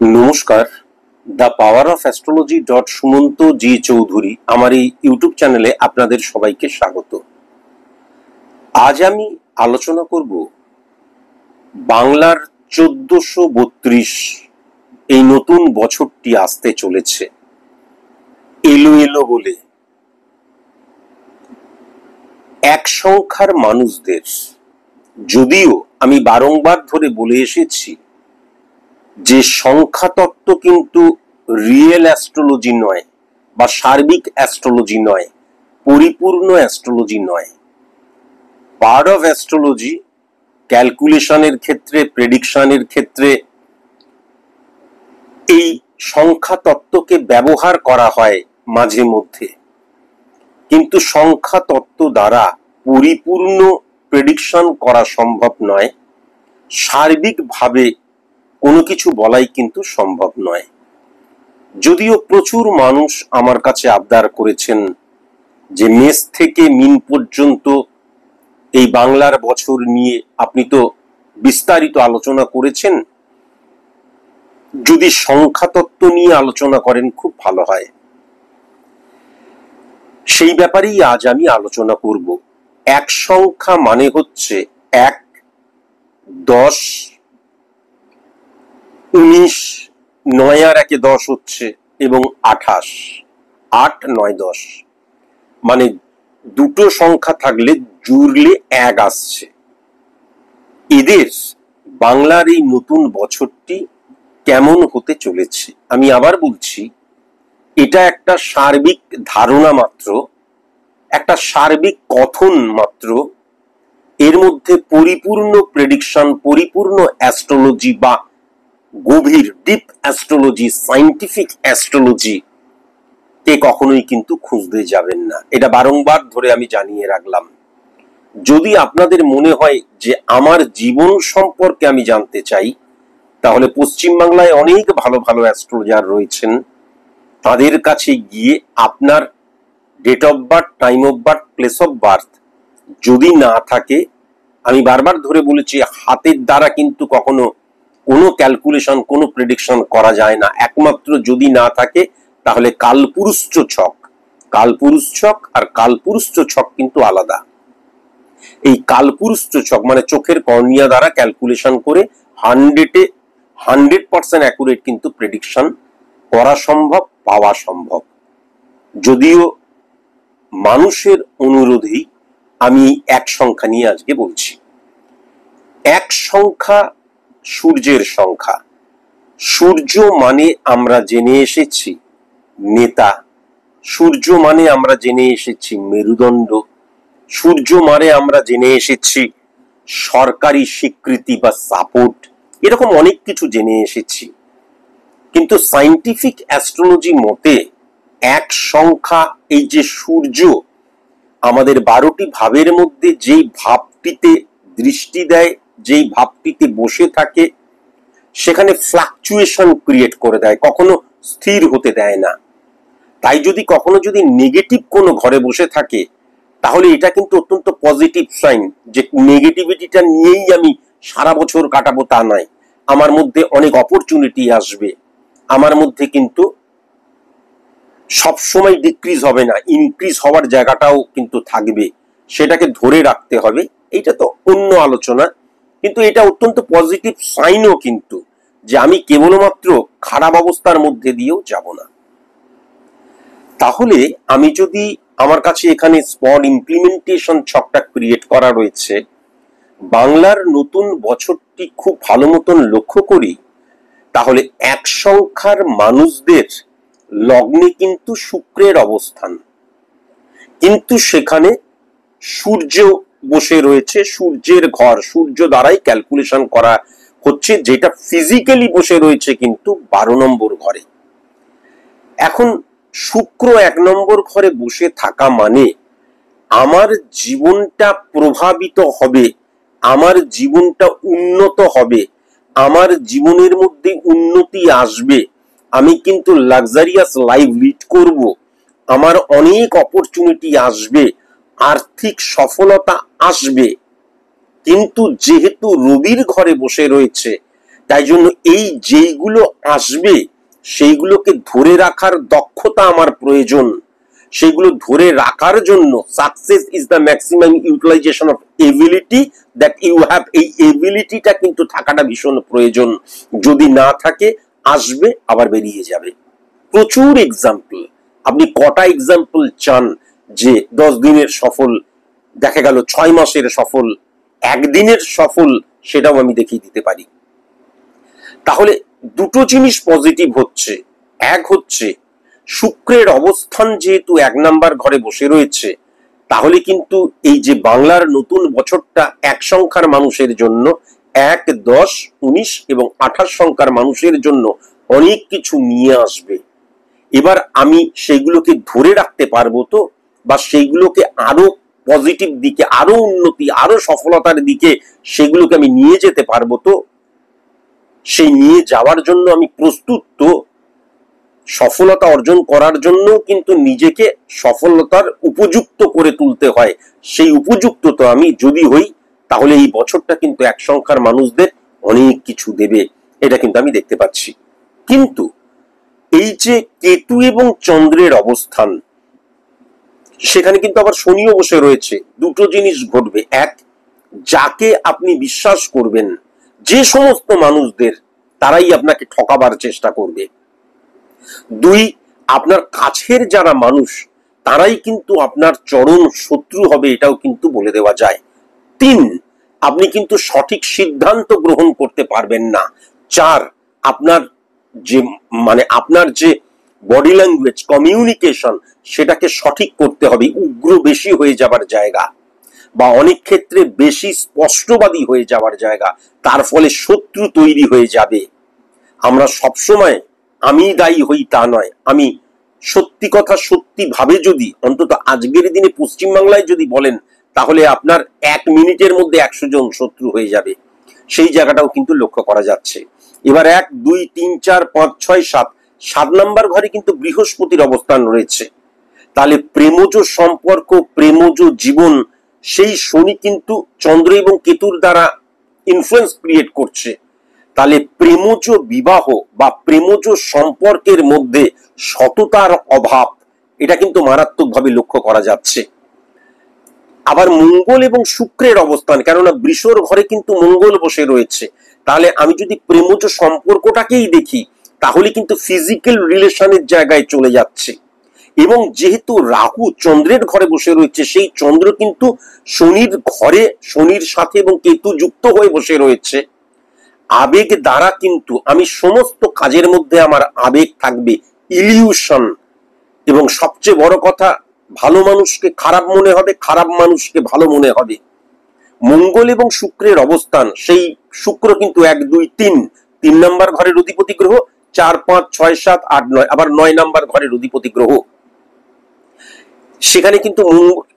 নমস্কার, the power of astrology dot Sumanta G Chowdhury আমার এই ইউটিউব চ্যানেলে আপনাদের সবাইকে স্বাগত। আজ আমি আলোচনা করব বাংলার 1432 এই নতুন বছরটি আসতে চলেছে এলো এলো বলে। এক সংখ্যার মানুষদের, যদিও আমি বারংবার ধরে বলে এসেছি যে সংখ্যা তত্ত্ব কিন্তু রিয়েল অ্যাস্ট্রোলজি নয় বা সার্বিক অ্যাস্ট্রোলজি নয়, পরিপূর্ণ অ্যাস্ট্রোলজি নয়। পার্ট অফ অ্যাস্ট্রোলজি ক্যালকুলেশনের ক্ষেত্রে, প্রেডিকশনের ক্ষেত্রে এই সংখ্যা তত্ত্বকে ব্যবহার করা হয় মাঝে মধ্যে, কিন্তু সংখ্যা তত্ত্ব দ্বারা পরিপূর্ণ প্রেডিকশন করা সম্ভব নয়। সার্বিকভাবে কোনো কিছু বলাই কিন্তু সম্ভব নয়। যদিও প্রচুর মানুষ আমার কাছে আবদার করেছেন যে মেষ থেকে মিন পর্যন্ত এই বাংলার বছর নিয়ে আপনি তো বিস্তারিত আলোচনা করেছেন, যদি সংখ্যাতত্ত্ব নিয়ে আলোচনা করেন খুব ভালো হয়। সেই ব্যাপারেই আজ আমি আলোচনা করব। এক সংখ্যা মানে হচ্ছে 1, 10, 19, 9 আর 1 10 হচ্ছে, এবং 28, 8, 9, 10 মানে দুটো সংখ্যা থাকলে জুড়লে 1 আসছে। এদের বাংলার এই নতুন বছরটি কেমন হতে চলেছে আমি আবার বলছি, এটা একটা সার্বিক ধারণা মাত্র, একটা সার্বিক কথন মাত্র। এর মধ্যে পরিপূর্ণ প্রেডিকশন, পরিপূর্ণ অ্যাস্ট্রোলজি বা গভীর ডিপ অ্যাস্ট্রোলজি, সায়েন্টিফিক অ্যাস্ট্রোলজি কে কখনোই কিন্তু খুঁজতে যাবেন না। এটা বারংবার ধরে আমি জানিয়ে রাখলাম। যদি আপনাদের মনে হয় যে আমার জীবন সম্পর্কে আমি জানতে চাই, তাহলে পশ্চিমবাংলায় অনেক ভালো ভালো অ্যাস্ট্রোলজার রয়েছেন। তাদের কাছে গিয়ে আপনার date of birth, time of birth, place of birth যদি না থাকে, আমি বারবার ধরে বলেছি হাতের দ্বারা কিন্তু কখনো কোনো ক্যালকুলেশন, কোনো প্রেডিকশন করা যায় না। একমাত্র যদি না থাকে তাহলে কালপুরুষ ছক, কালপুরুষ ছক আর কালপুরুষ ছক কিন্তু আলাদা। এই কালপুরুষ ছক মানে চোখের কর্নিয়া দ্বারা ক্যালকুলেশন করে 100% অ্যাকুরেট কিন্তু প্রেডিকশন করা সম্ভব, পাওয়া সম্ভব। যদিও মানুষের অনুরোধেই আমি এক সংখ্যা নিয়ে আজকে বলছি। এক সংখ্যা সূর্যের সংখ্যা। সূর্য মানে আমরা জেনে এসেছি নেতা, সূর্য মানে আমরা জেনে এসেছি মেরুদণ্ড, সূর্য মানে আমরা জেনে এসেছি সরকারি স্বীকৃতি বা সাপোর্ট, এরকম অনেক কিছু জেনে এসেছি। কিন্তু সায়েন্টিফিক অ্যাস্ট্রোলজি মতে এক সংখ্যা, এই যে সূর্য আমাদের 12টি ভাবের মধ্যে যেই ভাবটিতে দৃষ্টি দেয়, যেই ভাবটিতে বসে থাকে, সেখানে ফ্লাকচুয়েশন ক্রিয়েট করে দেয়, কখনো স্থির হতে দেয় না। তাই যদি কখনো যদি নেগেটিভ কোনো ঘরে বসে থাকে, তাহলে এটা কিন্তু অত্যন্ত পজিটিভ সাইন যে নেগেটিভিটিটা নিয়েই আমি সারা বছর কাটাবো তা নয়। আমার মধ্যে অনেক অপরচুনিটি আসবে, আমার মধ্যে কিন্তু সবসময় ডিক্রিজ হবে না, ইনক্রিজ হওয়ার জায়গাটাও কিন্তু থাকবে, সেটাকে ধরে রাখতে হবে। এটা তো অন্য আলোচনা, কিন্তু এটা অত্যন্ত পজিটিভ সাইনও কিন্তু যে আমি কেবলমাত্র খারাপ অবস্থার মধ্যে দিয়েও যাব না। তাহলে আমি যদি আমার কাছে এখানে স্পট ইমপ্লিমেন্টেশন ছকটা ক্রিয়েট করা রয়েছে, বাংলার নতুন বছরটি খুব ভালো মতন লক্ষ্য করি, তাহলে এক সংখ্যার মানুষদের লগ্নে কিন্তু শুক্রের অবস্থান, কিন্তু সেখানে সূর্য বসে রয়েছে, সূর্যের ঘর, সূর্য দ্বারাই ক্যালকুলেশন করা হচ্ছে, যেটা ফিজিক্যালি বসে রয়েছে কিন্তু 12 নম্বর ঘরে। এখন শুক্র 1 নম্বর ঘরে বসে থাকা মানে আমার জীবনটা প্রভাবিত হবে, আমার জীবনটা উন্নত হবে, আমার জীবনের মধ্যে উন্নতি আসবে, আমি কিন্তু লাক্সারিয়াস লাইফ লিড করব, আমার অনেক অপরচুনিটি আসবে, আর্থিক সফলতা আসবে। কিন্তু যেহেতু রবির ঘরে বসে রয়েছে, তাই জন্য এই যেইগুলো আসবে সেইগুলোকে ধরে রাখার দক্ষতা আমার প্রয়োজন। সেগুলো ধরে রাখার জন্য success is the maximum utilization of ability that you have. এই এবিলিটিটা কিন্তু থাকাটা ভীষণ প্রয়োজন। যদি না থাকে আসবে আবার বেরিয়ে যাবে। প্রচুর এক্সাম্পল, আপনি কটা এক্সাম্পল চান যে 10 দিনের সফল, দেখা গেল 6 মাসের সফল, একদিনের সফল, সেটাও আমি দেখিয়ে দিতে পারি। তাহলে দুটো জিনিস পজিটিভ হচ্ছে। এক হচ্ছে শুক্রের অবস্থান যেহেতু 1 নাম্বার ঘরে বসে রয়েছে, তাহলে কিন্তু এই যে বাংলার নতুন বছরটা এক সংখ্যার মানুষের জন্য 1, 10, 19 এবং 28 সংখ্যার মানুষের জন্য অনেক কিছু নিয়ে আসবে। এবার আমি সেইগুলোকে ধরে রাখতে পারবো তো, বা সেইগুলোকে আরো পজিটিভ দিকে, আরো উন্নতি, আরো সফলতার দিকে সেগুলোকে আমি নিয়ে যেতে পারবো তো, সেই নিয়ে যাওয়ার জন্য আমি প্রস্তুত তো। সফলতা অর্জন করার জন্য কিন্তু নিজেকে সফলতার উপযুক্ত করে তুলতে হয়। সেই উপযুক্ত তো আমি যদি হই, তাহলে এই বছরটা কিন্তু এক সংখ্যার মানুষদের অনেক কিছু দেবে, এটা কিন্তু আমি দেখতে পাচ্ছি। কিন্তু এই যে কেতু এবং চন্দ্রের অবস্থান, সেখানে কিন্তু আবার শনিও বসে রয়েছে। দুটো জিনিস ঘটবে। এক, যাকে আপনি বিশ্বাস করবেন, যে সমস্ত মানুষদের, তারাই আপনাকে ঠকাবার চেষ্টা করবে। 2, আপনার কাছের যারা মানুষ, তারাই কিন্তু আপনার চরম শত্রু হবে, এটাও কিন্তু বলে দেওয়া যায়। 3, আপনি কিন্তু সঠিক সিদ্ধান্ত গ্রহণ করতে পারবেন না। 4, আপনার যে বডি ল্যাঙ্গুয়েজ, কমিউনিকেশন, সেটাকে সঠিক করতে হবে। উগ্র বেশি হয়ে যাবার জায়গা, বা অনেক ক্ষেত্রে বেশি স্পষ্টবাদী হয়ে যাওয়ার জায়গা, তার ফলে শত্রু তৈরি হয়ে যাবে। আমরা সবসময় আমি দায়ী হই তা নয়। আমি সত্যি কথা সত্যি ভাবে যদি, অন্তত আজকের দিনে পশ্চিমবাংলায় যদি বলেন, তাহলে আপনার 1 মিনিটের মধ্যে 100 জন শত্রু হয়ে যাবে। সেই জায়গাটাও কিন্তু লক্ষ্য করা যাচ্ছে। এবার 1, 2, 3, 4, 5, 6, 7, 7 নাম্বার ঘরে কিন্তু বৃহস্পতির অবস্থান রয়েছে। তাহলে প্রেমজ সম্পর্ক, প্রেমজ জীবন, সেই শনি কিন্তু চন্দ্র এবং কেতুর দ্বারা ইনফ্লুয়েন্স ক্রিয়েট করছে। তাহলে প্রেমজ বিবাহ বা প্রেমজ সম্পর্কের মধ্যে সততার অভাব, এটা কিন্তু মারাত্মকভাবে লক্ষ্য করা যাচ্ছে। আবার মঙ্গল এবং শুক্রের অবস্থান, কেননা বৃষর ঘরে কিন্তু মঙ্গল বসে রয়েছে। তাহলে আমি যদি প্রেমজ সম্পর্কটাকেই দেখি, তাহলে কিন্তু ফিজিক্যাল রিলেশনের জায়গায় চলে যাচ্ছে। এবং যেহেতু রাহু চন্দ্রের ঘরে বসে রয়েছে, সেই চন্দ্র কিন্তু শনির ঘরে, শনির সাথে এবং কেতু যুক্ত হয়ে বসে রয়েছে। আবেগ দ্বারা কিন্তু আমি সমস্ত কাজের মধ্যে আমার আবেগ থাকবে, ইলিউশন। এবং সবচেয়ে বড় কথা, ভালো মানুষকে খারাপ মনে হবে, খারাপ মানুষকে ভালো মনে হবে। মঙ্গল এবং শুক্রের অবস্থান, সেই শুক্র কিন্তু 1, 2, 3 নাম্বার ঘরের অধিপতি গ্রহ, 4, 5, 6, 7, 8, 9, আবার 9 নাম্বার ঘরের অধিপতি গ্রহ। সেখানে কিন্তু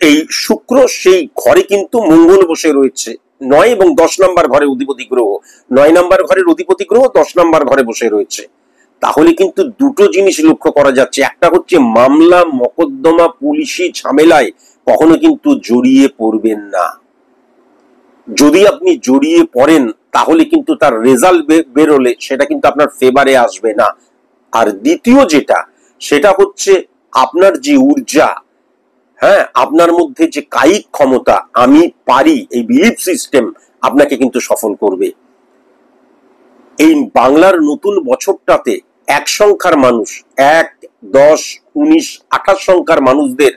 এই শুক্র সেই ঘরে কিন্তু মঙ্গল বসে রয়েছে। 9 এবং 10 নাম্বার ঘরে অধিপতি গ্রহ, 9 নাম্বার ঘরের অধিপতি গ্রহ 10 নাম্বার ঘরে বসে রয়েছে। তাহলে কিন্তু দুটো জিনিস লক্ষ্য করা যাচ্ছে। একটা হচ্ছে মামলা মকদ্দমা পুলিশি ঝামেলায় কখনো কিন্তু জড়িয়ে পড়বেন না। যদি আপনি জড়িয়ে পড়েন, তাহলে কিন্তু তার রেজাল্ট বেরোলে সেটা কিন্তু আপনার ফেভারে আসবে না। আর দ্বিতীয় যেটা, সেটা হচ্ছে আপনার যে ঊর্জা, হ্যাঁ, আপনার মধ্যে যে কায়িক ক্ষমতা, আমি পারি, এই বিলিফ সিস্টেম আপনাকে কিন্তু সফল করবে। এই বাংলার নতুন বছরটাতে এক সংখ্যার মানুষ, 1, 10, 19, 28 সংখ্যার মানুষদের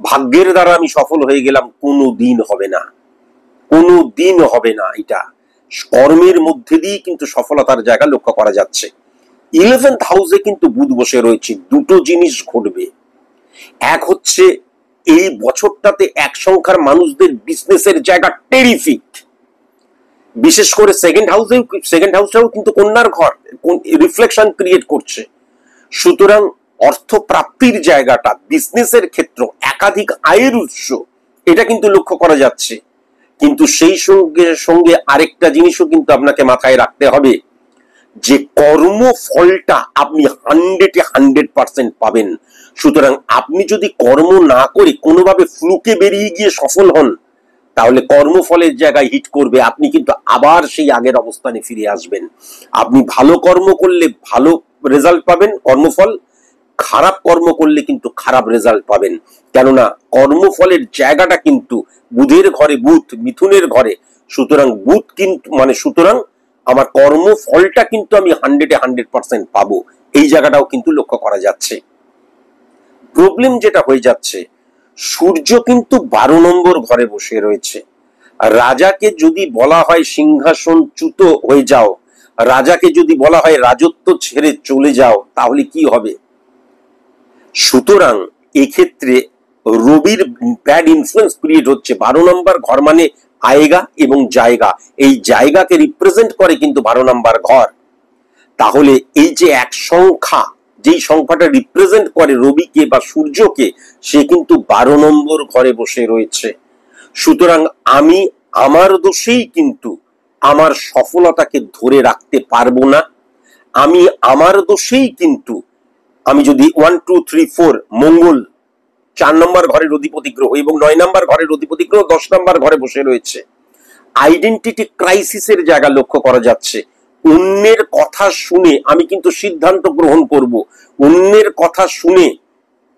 ভাগ্যের দ্বারা আমি সফল হয়ে গেলাম, কোনো দিন হবে না, কোনো দিন হবে না। এটা কর্মের মধ্যে দিয়ে কিন্তু সফলতার জায়গা লক্ষ্য করা যাচ্ছে। 11th হাউসে কিন্তু বুধ বসে রয়েছে। দুটো জিনিস ঘটবে। এক হচ্ছে এই বছরটাতে এক সংখ্যার মানুষদের বিজনেসের জায়গা টেরিফিক, বিশেষ করে সেকেন্ড হাউসেও কিন্তু কন্যার ঘর রিফ্লেকশন ক্রিয়েট করছে। সুতরাং অর্থ প্রাপ্তির জায়গাটা, বিজনেসের ক্ষেত্র, একাধিক আয়ের উৎস, এটা কিন্তু লক্ষ্য করা যাচ্ছে। কিন্তু সেই সঙ্গে আরেকটা জিনিসও কিন্তু আপনাকে মাথায় রাখতে হবে, যে কর্মফলটা আপনি 100% পাবেন। সুতরাং আপনি যদি কর্ম না করে কোনোভাবে ফ্লুকে বেরিয়ে গিয়ে সফল হন, তাহলে কর্মফলের জায়গায় হিট করবে, আপনি কিন্তু আবার সেই আগের অবস্থানে ফিরে আসবেন। আপনি ভালো কর্ম করলে ভালো রেজাল্ট পাবেন, কর্মফল। খারাপ কর্ম করলে কিন্তু খারাপ রেজাল্ট পাবেন, কেননা কর্মফলের জায়গাটা কিন্তু বুধের ঘরে বুধ, মিথুনের ঘরে। সুতরাং বুধ কিন্তু সুতরাং আমার কর্মফলটা কিন্তু আমি 100% পাবো, এই জায়গাটাও কিন্তু লক্ষ্য করা যাচ্ছে। প্রবলেম যেটা হয়ে যাচ্ছে, সূর্য কিন্তু 12 নম্বর ঘরে বসে রয়েছে। রাজাকে যদি বলা হয় সিংহাসনচ্যুত হয়ে যাও, রাজাকে যদি বলা হয় রাজত্ব ছেড়ে চলে যাও, তাহলে কি হবে? সুতরাং এক্ষেত্রে রবির ব্যাড ইনফ্লুয়েন্স ক্রিয়েট হচ্ছে। 12 নম্বর ঘর মানে আয়েগা এবং জায়গা, এই জায়গাকে রিপ্রেজেন্ট করে কিন্তু 12 নম্বর ঘর। তাহলে এই যে এক সংখ্যা, যেই সংখ্যাটা রিপ্রেজেন্ট করে রবিকে বা সূর্যকে, সে কিন্তু 12 নম্বর ঘরে বসে রয়েছে। সুতরাং আমি আমার দোষেই কিন্তু আমার সফলতাকে ধরে রাখতে পারবো না। আমি আমার দোষেই কিন্তু আমি যদি 1 2 3 4 মঙ্গল 4 নম্বর ঘরের অধিপতি গ্রহ এবং 9 নম্বর ঘরের অধিপতি গ্রহ 10 নম্বর ঘরে বসে রয়েছে, আইডেন্টিটি ক্রাইসিসের জায়গা লক্ষ্য করা যাচ্ছে। অন্যের কথা শুনে আমি কিন্তু সিদ্ধান্ত গ্রহণ করব, অন্যের কথা শুনে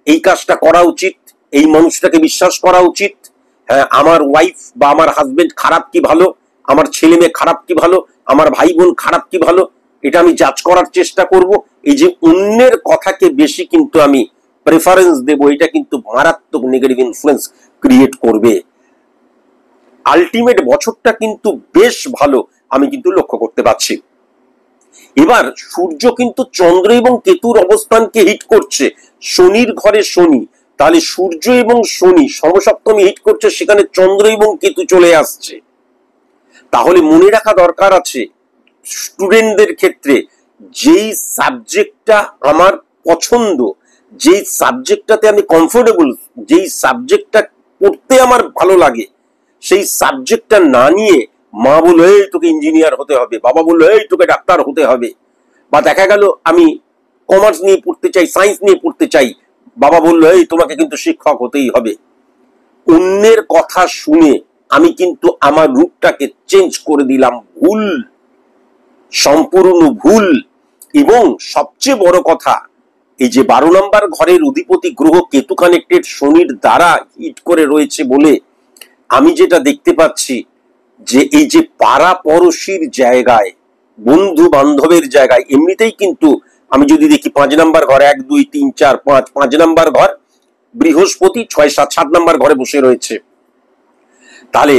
এই কাজটা করা উচিত, এই মানুষটাকে বিশ্বাস করা উচিত। হ্যাঁ, আমার ওয়াইফ বা আমার হাজবেন্ড খারাপ কি ভালো, আমার ছেলে মেয়ে খারাপ কি ভালো, আমার ভাই বোন খারাপ কি ভালো, এটা আমি জাজ করার চেষ্টা করব। এই যে অন্যের কথাকে বেশি কিন্তু আমি প্রেফারেন্স দেব, এটা কিন্তু মারাত্মক নেগেটিভ ইনফ্লুয়েন্স ক্রিয়েট করবে। আলটিমেট বছরটা কিন্তু বেশ ভালো আমি কিন্তু লক্ষ্য করতে পারছি। এবার সূর্য কিন্তু চন্দ্র এবং কেতুর অবস্থানকে হিট করছে, শনির ঘরে শনি, তাহলে সূর্য এবং শনি সমসপ্তমী হিট করছে, সেখানে চন্দ্র এবং কেতু চলে আসছে। তাহলে মনে রাখা দরকার আছে স্টুডেন্টদের ক্ষেত্রে, যেই সাবজেক্টটা আমার পছন্দ, যেই সাবজেক্টটাতে আমি কমফোর্টেবল, যেই সাবজেক্টটা পড়তে আমার ভালো লাগে, সেই সাবজেক্টটা না নিয়ে মা বললো এই তোকে ইঞ্জিনিয়ার হতে হবে, বাবা বললো এই তোকে ডাক্তার হতে হবে, বা দেখা গেল আমি কমার্স নিয়ে পড়তে চাই, সায়েন্স নিয়ে পড়তে চাই, বাবা বললো এই তোমাকে কিন্তু শিক্ষক হতেই হবে। অন্যের কথা শুনে আমি কিন্তু আমার রূপটাকে চেঞ্জ করে দিলাম, ভুল, সম্পূর্ণ ভুল। এবং সবচেয়ে বড় কথা, এই যে 12 নম্বর ঘরের অধিপতি গ্রহ কেতু কানেক্টেড শনির দ্বারা হিট করে রয়েছে বলে আমি যেটা দেখতে পাচ্ছি, যে এই যে পাড়া পড়শির জায়গায়, বন্ধু বান্ধবের জায়গায়, এমনিতেই কিন্তু আমি যদি দেখি 5 নম্বর ঘর 1 2 3 4 5, 5 নম্বর ঘর বৃহস্পতি 6 7 7 নম্বর ঘরে বসে রয়েছে। তাহলে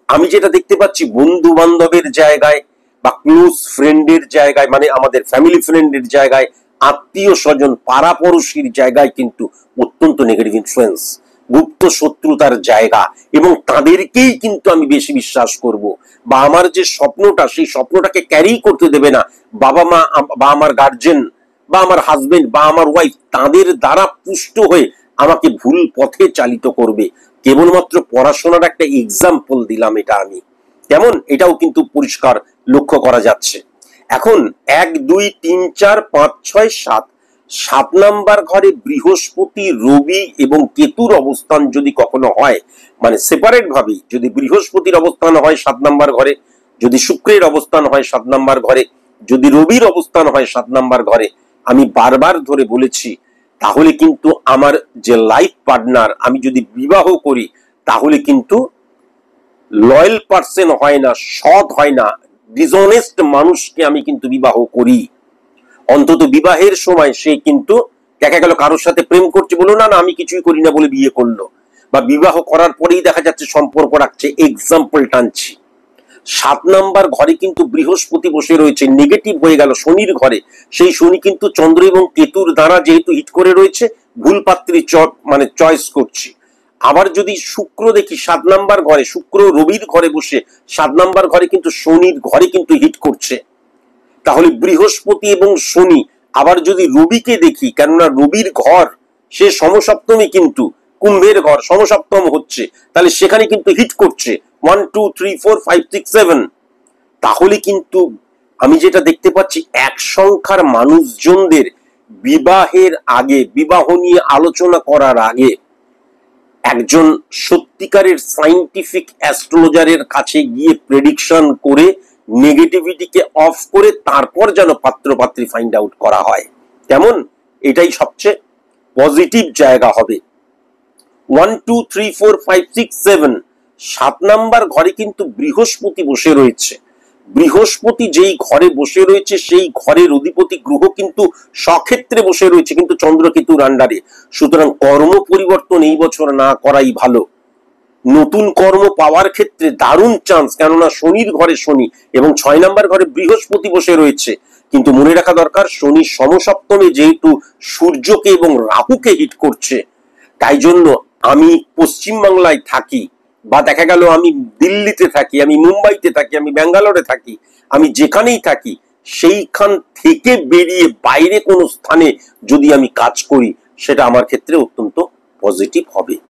আমি যেটা দেখতে পাচ্ছি, বন্ধু বান্ধবের জায়গায় বা ক্লোজ ফ্রেন্ডের জায়গায়, মানে আমাদের ফ্যামিলি ফ্রেন্ডের জায়গায়, আত্মীয় স্বজন পাড়া পড়শির জায়গায় কিন্তু অত্যন্ত নেগেটিভ ইনফ্লুয়েন্স, গুপ্ত শত্রুতার জায়গা, এবং তাদেরকেই কিন্তু আমি বেশি বিশ্বাস করব। বা আমার যে স্বপ্নটা, সেই স্বপ্নটাকে ক্যারি করতে দেবে না বাবা মা বা আমার গার্জেন বা আমার হাজবেন্ড বা আমার ওয়াইফ, তাদের দ্বারা পুষ্ট হয়ে আমাকে ভুল পথে চালিত করবে। কেবলমাত্র পড়াশোনার একটা এক্সাম্পল দিলাম এটা আমি, কেমন, এটাও কিন্তু পরিষ্কার লক্ষ্য করা যাচ্ছে। এখন 1 2 3 4 5 6 7, 7 নম্বর ঘরে বৃহস্পতি, রবি এবং কেতুর অবস্থান যদি কখনো হয়, মানে সেপারেট ভাবে যদি বৃহস্পতির অবস্থান হয় 7 নম্বর ঘরে, যদি শুক্রের অবস্থান হয় 7 নম্বর ঘরে, যদি রবির অবস্থান হয় 7 নম্বর ঘরে, আমি বারবার ধরে বলেছি, তাহলে কিন্তু আমার যে লাইফ পার্টনার, আমি যদি বিবাহ করি, তাহলে কিন্তু লয়াল পার্সন হয় না, সৎ হয় না, ডিসঅনেস্ট মানুষকে আমি কিন্তু বিবাহ করি। অন্তত বিবাহের সময় সে কিন্তু দেখা গেল কারোর সাথে প্রেম করছে, বলো না না আমি কিছুই করি না বলে বিয়ে করলো, বা বিবাহ করার পরেই দেখা যাচ্ছে সম্পর্ক রাখছে, এক্সাম্পল টানছি। 7 নম্বর ঘরে কিন্তু বৃহস্পতি বসে রয়েছে, নেগেটিভ হয়ে গেল শনির ঘরে, সেই শনি কিন্তু চন্দ্র এবং কেতুর দ্বারা যেহেতু হিট করে রয়েছে, ভুল পাত্রী চয়েস করছি। আবার যদি শুক্র দেখি 7 নম্বর ঘরে, শুক্র রবির ঘরে বসে 7 নম্বর ঘরে কিন্তু শনির ঘরে কিন্তু হিট করছে। তাহলে বৃহস্পতি এবং শনি, আবার যদি রবিকে দেখি, কেননা রবির ঘর সে সমসপ্তমী, কিন্তু কুম্ভের ঘর সমসপ্তম হচ্ছে, তাহলে সেখানে কিন্তু হিট করছে 1 2 3 4 5 6 7। তাহলে কিন্তু আমি যেটা দেখতে পাচ্ছি, এক সংখ্যার মানুষজনদের বিবাহের আগে, বিবাহ নিয়ে আলোচনা করার আগে একজন সত্যিকারের সাইন্টিফিক অ্যাস্ট্রোলজারের কাছে গিয়ে প্রেডিকশন করে নেগেটিভিটিকে অফ করে তারপর যেন পাত্রপাত্রী ফাইন্ড আউট করা হয়। কেমন? এটাই সবচেয়ে পজিটিভ জায়গা হবে। 1 2 3 4 5 6 7 7 নাম্বার ঘরে কিন্তু বৃহস্পতি বসে রয়েছে। বৃহস্পতি যেই ঘরে বসে রয়েছে সেই ঘরের অধিপতি গ্রহ কিন্তু স্বক্ষেত্রে বসে রয়েছে, কিন্তু চন্দ্রকেতুর আন্ডারে। সুতরাং কর্ম পরিবর্তন এই বছর না করাই ভালো। নতুন কর্ম পাওয়ার ক্ষেত্রে দারুণ চান্স, কেননা শনির ঘরে শনি এবং 6 নাম্বার ঘরে বৃহস্পতি বসে রয়েছে। কিন্তু মনে রাখা দরকার, শনি সমসপ্তমে যেহেতু সূর্যকে এবং রাহুকে হিট করছে, তাই জন্য আমি পশ্চিমবাংলায় থাকি বা দেখা গেল আমি দিল্লিতে থাকি, আমি মুম্বাইতে থাকি, আমি ব্যাঙ্গালোরে থাকি, আমি যেখানেই থাকি, সেইখান থেকে বেরিয়ে বাইরে কোনো স্থানে যদি আমি কাজ করি, সেটা আমার ক্ষেত্রে অত্যন্ত পজিটিভ হবে।